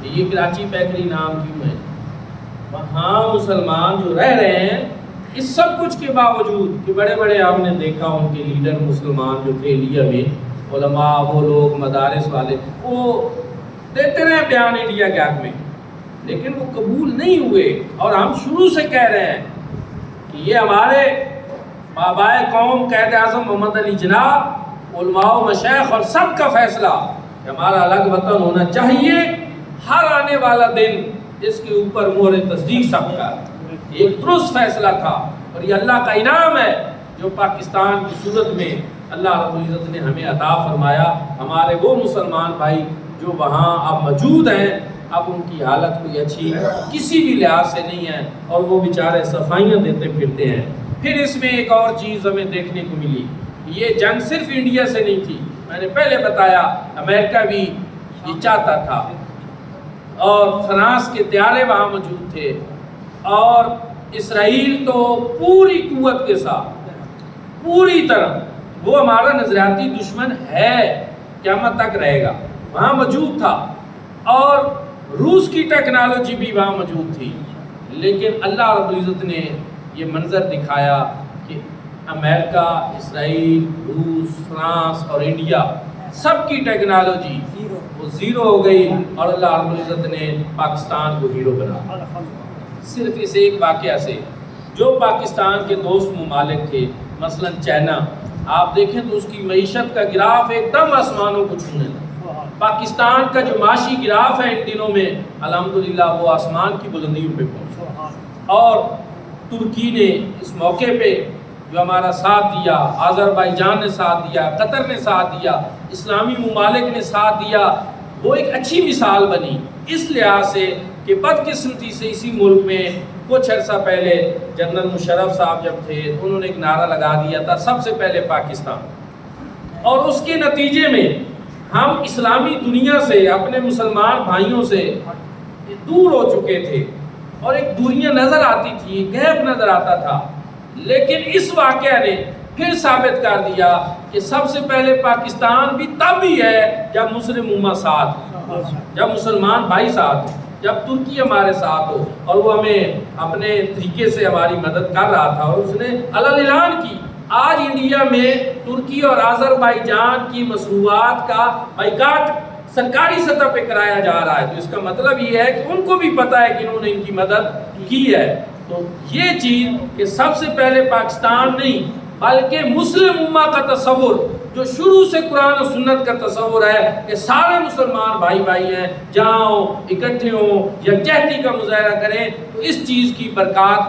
یہ کراچی پیکری نام کیوں ہے؟ وہاں مسلمان جو رہ رہے ہیں اس سب کچھ کے باوجود کہ بڑے بڑے آپ نے دیکھا ان کے لیڈر مسلمان جو تھے انڈیا میں، علماء، وہ لوگ مدارس والے، وہ دیتے رہے بیان انڈیا کے حق میں، لیکن وہ قبول نہیں ہوئے۔ اور ہم شروع سے کہہ رہے ہیں کہ یہ ہمارے بابائے قوم قائد اعظم محمد علی جناح، علماء و مشائخ اور سب کا فیصلہ کہ ہمارا الگ وطن ہونا چاہیے۔ ہر آنے والا دن اس کے اوپر مہر تصدیق سب کا ایک درست فیصلہ تھا، اور یہ اللہ کا انعام ہے جو پاکستان کی صورت میں اللہ رب العزت نے ہمیں عطا فرمایا۔ ہمارے وہ مسلمان بھائی جو وہاں اب موجود ہیں، اب ان کی حالت کوئی اچھی کسی بھی لحاظ سے نہیں ہے، اور وہ بیچارے صفائیاں دیتے پھرتے ہیں۔ پھر اس میں ایک اور چیز ہمیں دیکھنے کو ملی، یہ جنگ صرف انڈیا سے نہیں تھی، میں نے پہلے بتایا امریکہ بھی یہ چاہتا تھا، اور فرانس کے طیارے وہاں موجود تھے، اور اسرائیل تو پوری قوت کے ساتھ پوری طرح، وہ ہمارا نظریاتی دشمن ہے، قیامت تک رہے گا، وہاں موجود تھا، اور روس کی ٹیکنالوجی بھی وہاں موجود تھی، لیکن اللہ رب العزت نے یہ منظر دکھایا کہ امریکہ، اسرائیل، روس، فرانس اور انڈیا سب کی ٹیکنالوجی وہ زیرو ہو گئی، اور اللہ رب العزت نے پاکستان کو ہیرو بنا۔ صرف اس ایک واقعہ سے جو پاکستان کے دوست ممالک تھے، مثلا چائنا، آپ دیکھیں تو اس کی معیشت کا گراف ایک دم آسمانوں کو چھونے لگا۔ پاکستان کا جو معاشی گراف ہے ان دنوں میں الحمدللہ وہ آسمان کی بلندیوں پہ پہنچا، اور ترکی نے اس موقع پہ جو ہمارا ساتھ دیا، آذربائیجان نے ساتھ دیا، قطر نے ساتھ دیا، اسلامی ممالک نے ساتھ دیا، وہ ایک اچھی مثال بنی اس لحاظ سے کہ بدقسمتی سے اسی ملک میں کچھ عرصہ پہلے جنرل مشرف صاحب جب تھے تو انہوں نے ایک نعرہ لگا دیا تھا سب سے پہلے پاکستان، اور اس کے نتیجے میں ہم اسلامی دنیا سے، اپنے مسلمان بھائیوں سے دور ہو چکے تھے، اور ایک دوریاں نظر آتی تھی، گیپ نظر آتا تھا، لیکن اس واقعہ نے پھر ثابت کر دیا کہ سب سے پہلے پاکستان بھی تب ہی ہے جب مسلم امہ ساتھ ہو، جب مسلمان بھائی ساتھ ہو، جب ترکی ہمارے ساتھ ہو، اور وہ ہمیں اپنے طریقے سے ہماری مدد کر رہا تھا، اور اس نے علن اعلان کی۔ آج انڈیا میں ترکی اور آذربائیجان کی مصنوعات کا بائیکاٹ سرکاری سطح پہ کرایا جا رہا ہے، تو اس کا مطلب یہ ہے کہ ان کو بھی پتہ ہے کہ انہوں نے ان کی مدد کی ہے۔ تو یہ چیز کہ سب سے پہلے پاکستان نہیں بلکہ مسلم امہ کا تصور جو شروع سے قرآن و سنت کا تصور ہے کہ سارے مسلمان بھائی بھائی ہیں، جہاں اکٹھے ہوں، یکجہتی کا مظاہرہ کریں، تو اس چیز کی برکات